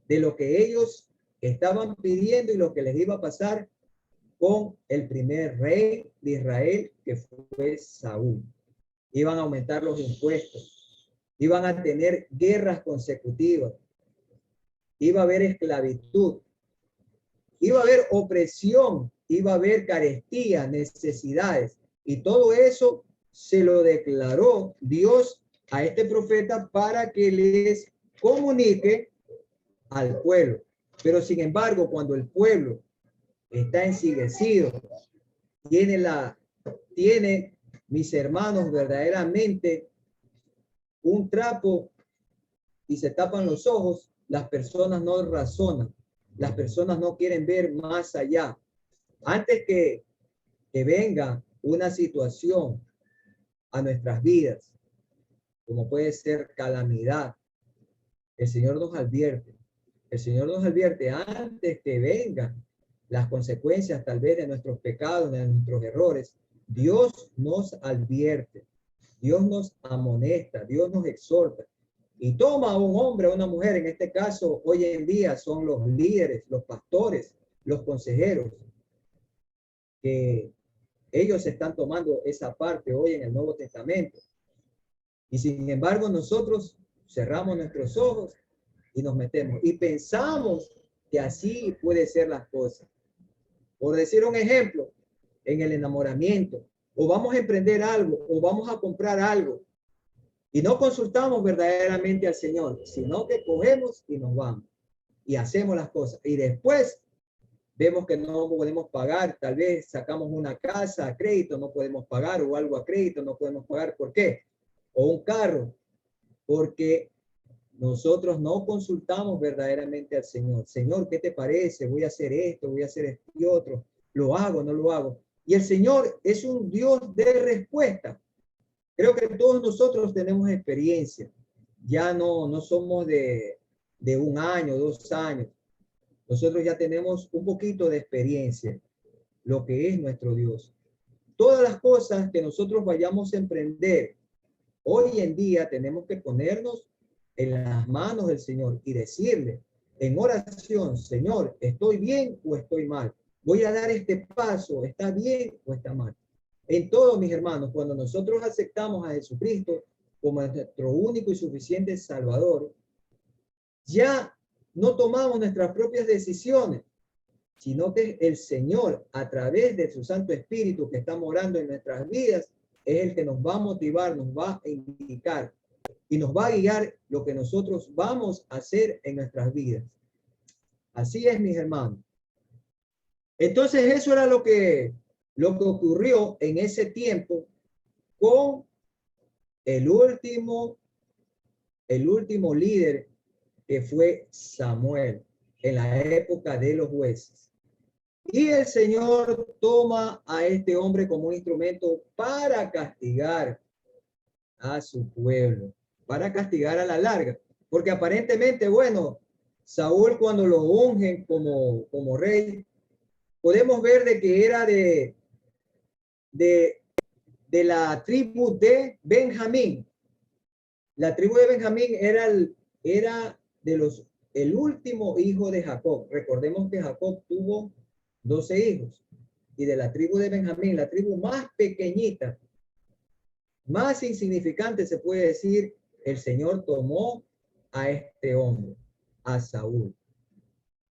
de lo que ellos estaban pidiendo y lo que les iba a pasar con el primer rey de Israel, que fue Saúl. Iban a aumentar los impuestos, iban a tener guerras consecutivas, iba a haber esclavitud, iba a haber opresión, iba a haber carestía, necesidades, y todo eso se lo declaró Dios a este profeta para que les comunique al pueblo. Pero sin embargo, cuando el pueblo está ensigrecido, tiene, mis hermanos, verdaderamente un trapo y se tapan los ojos, las personas no razonan, las personas no quieren ver más allá. Antes que venga una situación a nuestras vidas, como puede ser calamidad, el Señor nos advierte. El Señor nos advierte antes que vengan las consecuencias tal vez de nuestros pecados, de nuestros errores. Dios nos advierte, Dios nos amonesta, Dios nos exhorta. Y toma a un hombre, a una mujer, en este caso hoy en día son los líderes, los pastores, los consejeros, que ellos están tomando esa parte hoy en el Nuevo Testamento. Y sin embargo nosotros cerramos nuestros ojos y nos metemos y pensamos que así puede ser las cosas. Por decir un ejemplo, en el enamoramiento, o vamos a emprender algo, o vamos a comprar algo, y no consultamos verdaderamente al Señor, sino que cogemos y nos vamos y hacemos las cosas. Y después vemos que no podemos pagar, tal vez sacamos una casa a crédito, no podemos pagar, o algo a crédito, no podemos pagar. ¿Por qué? O un carro, porque nosotros no consultamos verdaderamente al Señor. Señor, ¿qué te parece? Voy a hacer esto, voy a hacer esto y otro. ¿Lo hago, no lo hago? Y el Señor es un Dios de respuesta. Creo que todos nosotros tenemos experiencia. Ya no somos de 1 año, 2 años. Nosotros ya tenemos un poquito de experiencia, lo que es nuestro Dios. Todas las cosas que nosotros vayamos a emprender, hoy en día tenemos que ponernos en las manos del Señor y decirle en oración, Señor, ¿estoy bien o estoy mal? Voy a dar este paso, ¿está bien o está mal? En todo, mis hermanos, cuando nosotros aceptamos a Jesucristo como nuestro único y suficiente Salvador, ya no tomamos nuestras propias decisiones, sino que el Señor, a través de su Santo Espíritu que está morando en nuestras vidas, es el que nos va a motivar, nos va a indicar y nos va a guiar lo que nosotros vamos a hacer en nuestras vidas. Así es, mis hermanos. Entonces, eso era lo que ocurrió en ese tiempo con el último líder, que fue Samuel, en la época de los jueces. Y el Señor toma a este hombre como un instrumento para castigar a su pueblo, para castigar a la larga. Porque aparentemente, bueno, Saúl, cuando lo ungen como rey, podemos ver de que era de la tribu de Benjamín. La tribu de Benjamín era el último hijo de Jacob. Recordemos que Jacob tuvo 12 hijos. Y de la tribu de Benjamín, la tribu más pequeñita, más insignificante, se puede decir, el Señor tomó a este hombre, a Saúl.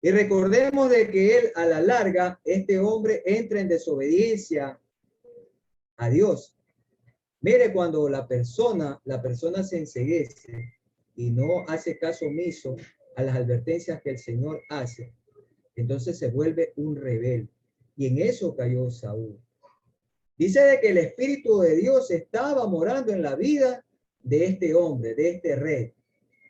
Y recordemos de que él, a la larga, este hombre entra en desobediencia a Dios. Mire, cuando la persona se enceguece y no hace caso omiso a las advertencias que el Señor hace, entonces se vuelve un rebelde. Y en eso cayó Saúl. Dice de que el Espíritu de Dios estaba morando en la vida de este hombre, de este rey.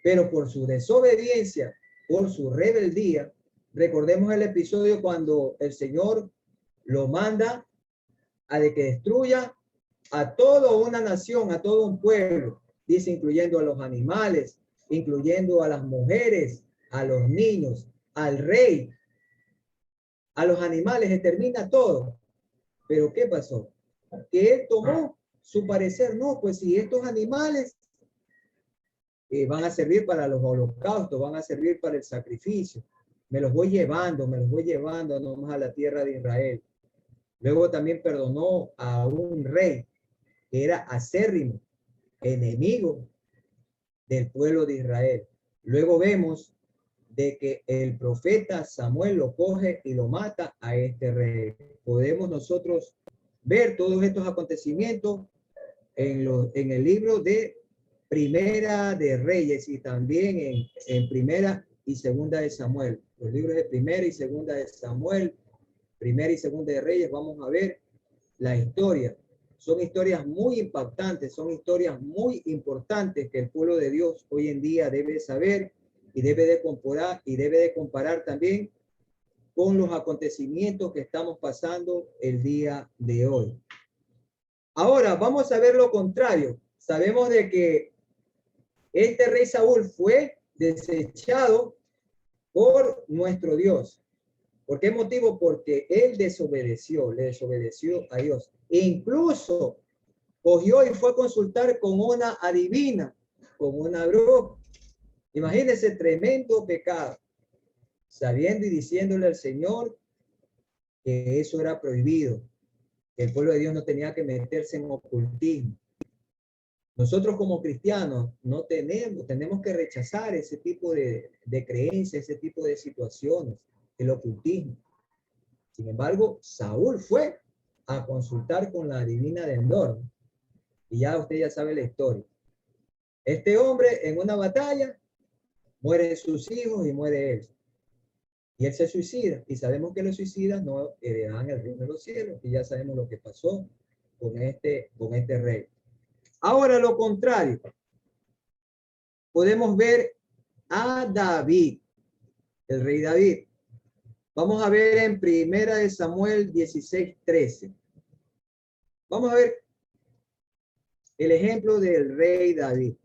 Pero por su desobediencia, por su rebeldía, recordemos el episodio cuando el Señor lo manda a de que destruya a toda una nación, a todo un pueblo, dice, incluyendo a los animales, incluyendo a las mujeres, a los niños, al rey, a los animales, extermina todo. Pero ¿qué pasó? Que él tomó su parecer, no, pues si estos animales van a servir para los holocaustos, van a servir para el sacrificio, me los voy llevando nomás a la tierra de Israel. Luego también perdonó a un rey que era acérrimo, enemigo del pueblo de Israel. Luego vemos de que el profeta Samuel lo coge y lo mata a este rey. Podemos nosotros ver todos estos acontecimientos en el libro de Primera de Reyes y también en Primera y Segunda de Samuel. Los libros de Primera y Segunda de Samuel, Primera y Segunda de Reyes, vamos a ver la historia. Son historias muy impactantes, son historias muy importantes que el pueblo de Dios hoy en día debe saber y debe de comparar también con los acontecimientos que estamos pasando el día de hoy. Ahora vamos a ver lo contrario. Sabemos de que este rey Saúl fue desechado por nuestro Dios. ¿Por qué motivo? Porque él le desobedeció a Dios. E incluso cogió y fue a consultar con una adivina, con una bruja. Imagínense, tremendo pecado, sabiendo y diciéndole al Señor que eso era prohibido, que el pueblo de Dios no tenía que meterse en ocultismo. Nosotros como cristianos no tenemos que rechazar ese tipo de creencias, ese tipo de situaciones, el ocultismo. Sin embargo, Saúl fue a consultar con la adivina de Endor. Y ya usted ya sabe la historia. Este hombre en una batalla mueren sus hijos y muere él. Y él se suicida. Y sabemos que los suicidas no heredan el reino de los cielos. Y ya sabemos lo que pasó con este rey. Ahora lo contrario. Podemos ver a David, el rey David. Vamos a ver en Primera de Samuel 16:13. Vamos a ver el ejemplo del rey David.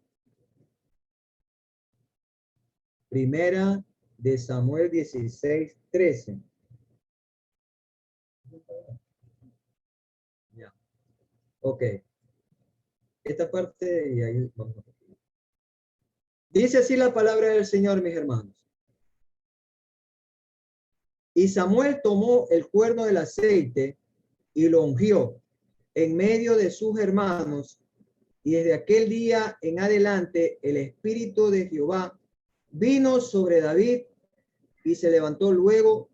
Primera de Samuel 16:13. Ya. Ok. Esta parte y ahí vamos. Dice así la palabra del Señor, mis hermanos. Y Samuel tomó el cuerno del aceite y lo ungió en medio de sus hermanos. Y desde aquel día en adelante el Espíritu de Jehová vino sobre David y se levantó luego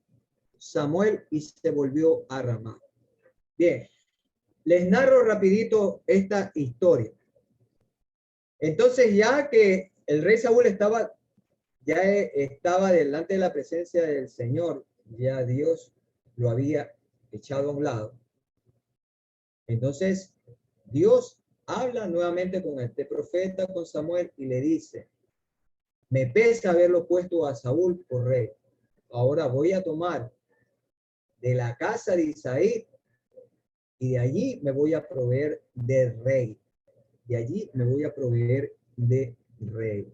Samuel y se volvió a Ramá. Bien, les narro rapidito esta historia. Entonces ya que el rey Saúl estaba delante de la presencia del Señor, ya Dios lo había echado a un lado. Entonces Dios habla nuevamente con este profeta, con Samuel, y le dice: me pesa haberlo puesto a Saúl por rey. Ahora voy a tomar de la casa de Isaí y de allí me voy a proveer de rey. De allí me voy a proveer de rey.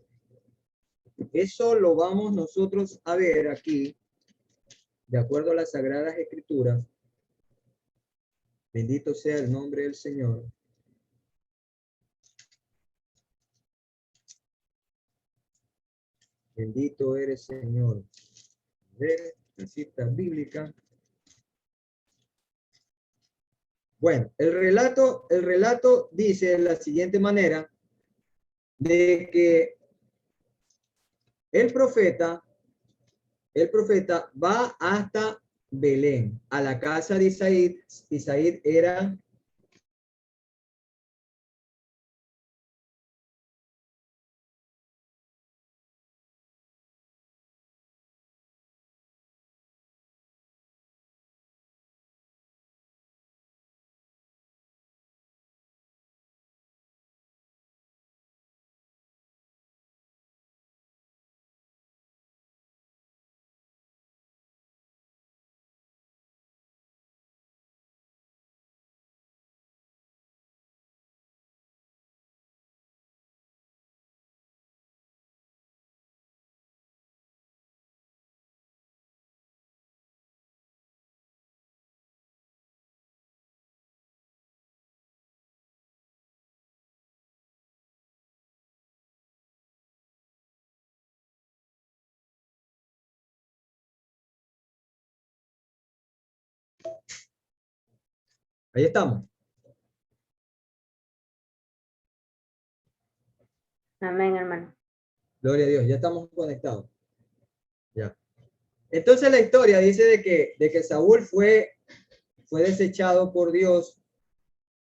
Eso lo vamos nosotros a ver aquí, de acuerdo a las Sagradas Escrituras. Bendito sea el nombre del Señor. Bendito eres, Señor. Ver la cita bíblica. Bueno, el relato dice de la siguiente manera, de que el profeta va hasta Belén, a la casa de Isaí. Isaí era ahí estamos. Amén, hermano. Gloria a Dios, ya estamos conectados. Ya. Entonces la historia dice de que Saúl fue desechado por Dios,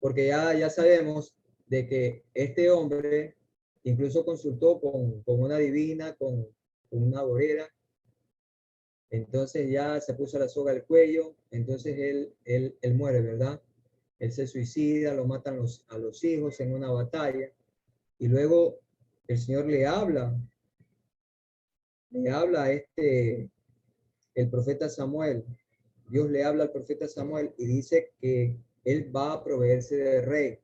porque ya sabemos de que este hombre incluso consultó con una divina, con una agorera. Entonces ya se puso la soga al cuello. Entonces él muere, ¿verdad? Él se suicida, lo matan a los hijos en una batalla. Y luego el Señor le habla a el profeta Samuel. Dios le habla al profeta Samuel y dice que él va a proveerse de rey.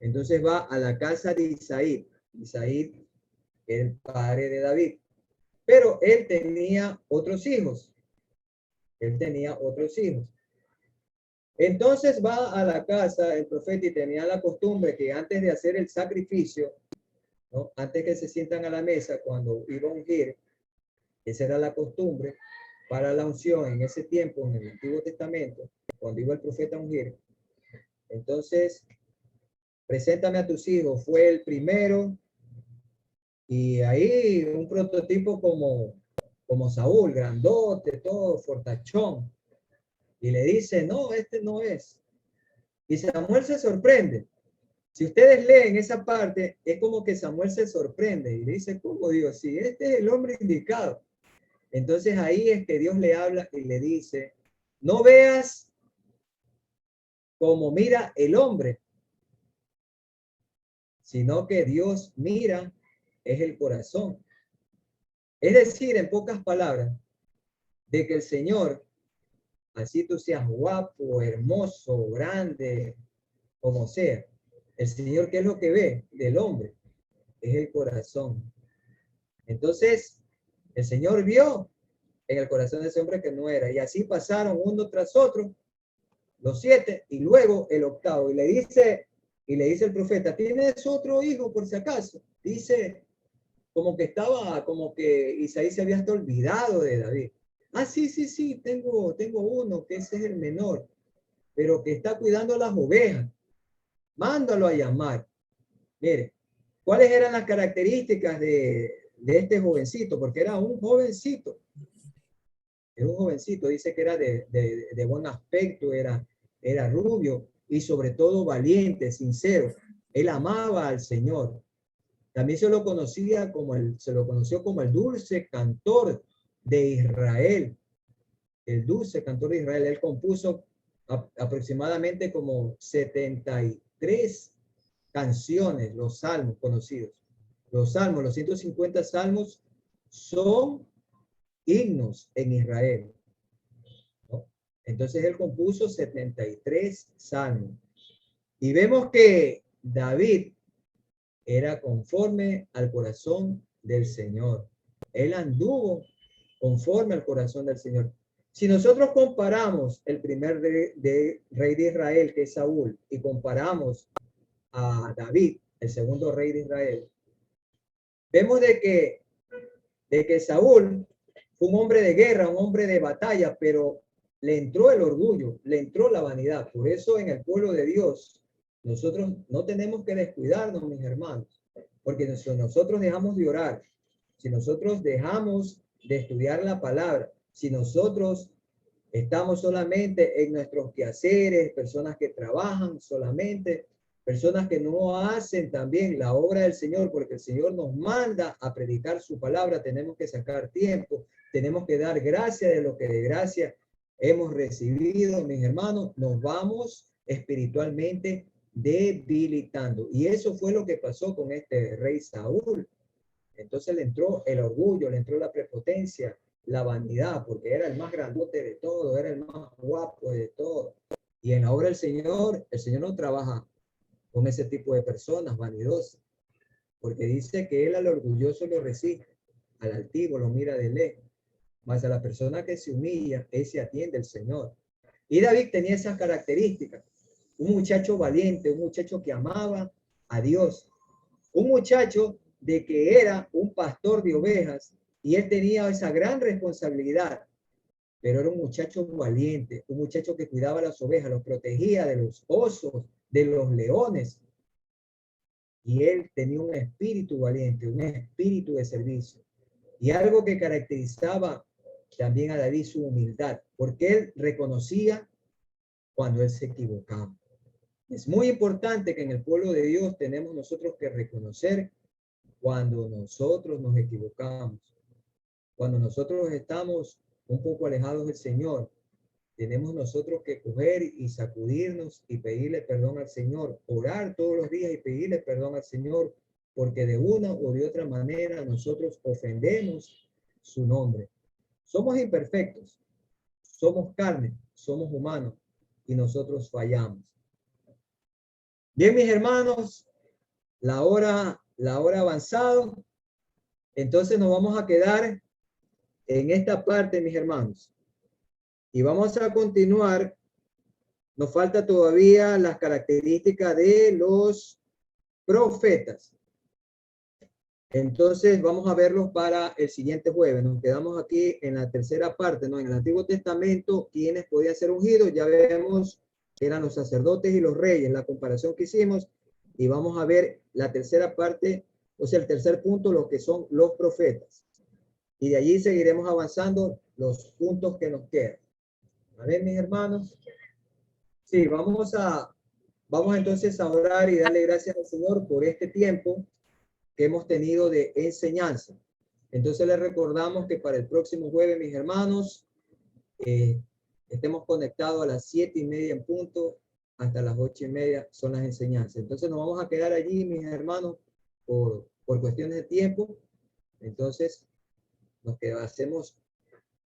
Entonces va a la casa de Isaí. Isaí era el padre de David. Pero él tenía otros hijos. Entonces va a la casa el profeta y tenía la costumbre que antes de hacer el sacrificio, ¿no? Antes que se sientan a la mesa, cuando iba a ungir, esa era la costumbre para la unción en ese tiempo, en el Antiguo Testamento, cuando iba el profeta a ungir. Entonces, preséntame a tus hijos, fue el primero, y ahí un prototipo como Saúl, grandote, todo fortachón, y le dice: no, este no es. Y Samuel se sorprende. Si ustedes leen esa parte, es como que Samuel se sorprende y le dice, ¿cómo Dios? Si este es el hombre indicado. Entonces ahí es que Dios le habla y le dice, no veas como mira el hombre, sino que Dios mira es el corazón. Es decir, en pocas palabras, de que el Señor, así tú seas guapo, hermoso, grande, como sea, el Señor, ¿qué es lo que ve del hombre? Es el corazón. Entonces, el Señor vio en el corazón de ese hombre que no era, y así pasaron uno tras otro, los 7, y luego el octavo, y le dice el profeta, ¿tienes otro hijo por si acaso? Dice, como que Isaí se había hasta olvidado de David. Ah, sí, tengo uno, que ese es el menor, pero que está cuidando las ovejas. Mándalo a llamar. Mire, ¿cuáles eran las características de este jovencito? Porque era un jovencito. Era un jovencito, dice que era de buen aspecto, era rubio y sobre todo valiente, sincero. Él amaba al Señor. También se lo conoció como el dulce cantor de Israel. El dulce cantor de Israel. Él compuso aproximadamente como 73 canciones, los salmos conocidos. Los salmos, los 150 salmos son himnos en Israel, ¿no? Entonces él compuso 73 salmos. Y vemos que David era conforme al corazón del Señor. Él anduvo conforme al corazón del Señor. Si nosotros comparamos el primer rey de Israel, que es Saúl, y comparamos a David, el segundo rey de Israel, vemos de que Saúl fue un hombre de guerra, un hombre de batalla, pero le entró el orgullo, le entró la vanidad. Por eso en el pueblo de Dios, nosotros no tenemos que descuidarnos, mis hermanos, porque si nosotros dejamos de orar, si nosotros dejamos de estudiar la palabra, si nosotros estamos solamente en nuestros quehaceres, personas que trabajan solamente, personas que no hacen también la obra del Señor, porque el Señor nos manda a predicar su palabra, tenemos que sacar tiempo, tenemos que dar gracia de lo que de gracia hemos recibido, mis hermanos, nos vamos espiritualmente debilitando. Y eso fue lo que pasó con este rey Saúl. Entonces le entró el orgullo, le entró la prepotencia, la vanidad, porque era el más grandote de todo, era el más guapo de todo. Y en la obra del Señor, el Señor no trabaja con ese tipo de personas vanidosas, porque dice que él al orgulloso lo resiste, al altivo lo mira de lejos, mas a la persona que se humilla, ese atiende el Señor. Y David tenía esas características, un muchacho valiente, un muchacho que amaba a Dios, un muchacho de que era un pastor de ovejas y él tenía esa gran responsabilidad, pero era un muchacho valiente, un muchacho que cuidaba las ovejas, los protegía de los osos, de los leones. Y él tenía un espíritu valiente, un espíritu de servicio. Y algo que caracterizaba también a David, su humildad, porque él reconocía cuando él se equivocaba. Es muy importante que en el pueblo de Dios tenemos nosotros que reconocer cuando nosotros nos equivocamos, cuando nosotros estamos un poco alejados del Señor, tenemos nosotros que coger y sacudirnos y pedirle perdón al Señor, orar todos los días y pedirle perdón al Señor, porque de una o de otra manera nosotros ofendemos su nombre. Somos imperfectos, somos carne, somos humanos y nosotros fallamos. Bien, mis hermanos, la hora avanzado, entonces nos vamos a quedar en esta parte, mis hermanos. Y vamos a continuar. Nos falta todavía las características de los profetas. Entonces vamos a verlos para el siguiente jueves. Nos quedamos aquí en la tercera parte, ¿no? En el Antiguo Testamento, ¿quiénes podían ser ungidos? Ya vemos que eran los sacerdotes y los reyes, la comparación que hicimos. Y vamos a ver la tercera parte, o sea, el tercer punto, lo que son los profetas. Y de allí seguiremos avanzando los puntos que nos quedan. A ver, mis hermanos. Sí, vamos a Vamos entonces a orar y darle gracias al Señor por este tiempo que hemos tenido de enseñanza. Entonces les recordamos que para el próximo jueves, mis hermanos, estemos conectados a las 7:30 en punto, hasta las 8:30 son las enseñanzas. Entonces nos vamos a quedar allí, mis hermanos, por cuestiones de tiempo. Entonces hacemos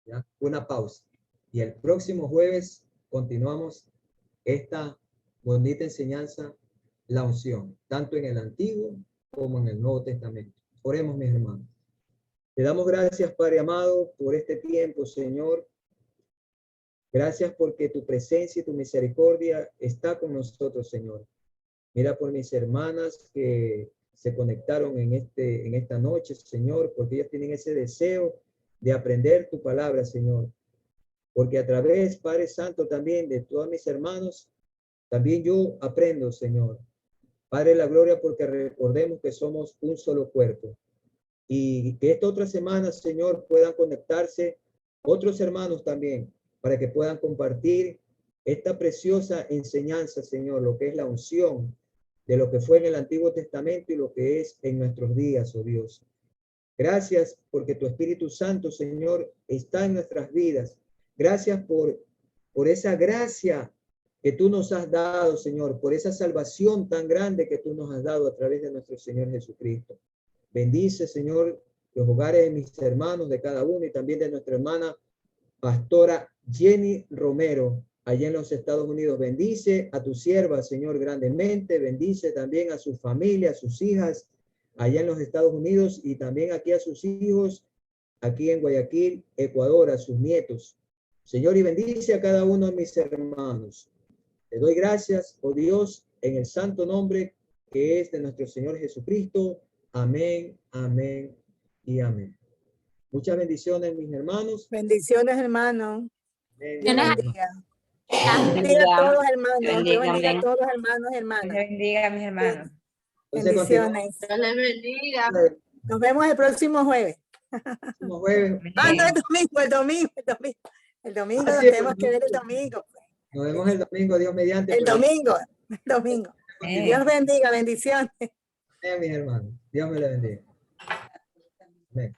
¿ya? Una pausa. Y el próximo jueves continuamos esta bonita enseñanza, la unción, tanto en el Antiguo como en el Nuevo Testamento. Oremos, mis hermanos. Te damos gracias, Padre amado, por este tiempo, Señor. Gracias porque tu presencia y tu misericordia está con nosotros, Señor. Mira por mis hermanas que se conectaron en esta noche, Señor, porque ellas tienen ese deseo de aprender tu palabra, Señor. Porque a través, Padre Santo, también de todos mis hermanos, también yo aprendo, Señor. Padre, la gloria, porque recordemos que somos un solo cuerpo. Y que esta otra semana, Señor, puedan conectarse otros hermanos también, para que puedan compartir esta preciosa enseñanza, Señor, lo que es la unción de lo que fue en el Antiguo Testamento y lo que es en nuestros días, oh Dios. Gracias porque tu Espíritu Santo, Señor, está en nuestras vidas. Gracias por esa gracia que tú nos has dado, Señor, por esa salvación tan grande que tú nos has dado a través de nuestro Señor Jesucristo. Bendice, Señor, los hogares de mis hermanos, de cada uno, y también de nuestra hermana pastora Jenny Romero, allá en los Estados Unidos. Bendice a tu sierva, Señor, grandemente. Bendice también a su familia, a sus hijas, allá en los Estados Unidos, y también aquí a sus hijos, aquí en Guayaquil, Ecuador, a sus nietos. Señor, y bendice a cada uno de mis hermanos. Te doy gracias, oh Dios, en el santo nombre que es de nuestro Señor Jesucristo. Amén, amén y amén. Muchas bendiciones, mis hermanos. Bendiciones, hermano. Amén. Dios Bendiciones. bendiga. Dios Bendiga a todos, hermanos. bendiga, Dios bendiga amén. a todos, hermanos, Dios hermanas. bendiga, mis hermanos. Entonces, Bendiciones. Dios les bendiga. Nos vemos el próximo jueves. próximo jueves. Ah, no, el domingo. El domingo Ah, nos sí, tenemos que ver el domingo. Nos vemos el domingo, Dios mediante. El pero- domingo. Eh. Dios bendiga, bendiciones. Mis hermanos. Dios me lo bendiga. Amén.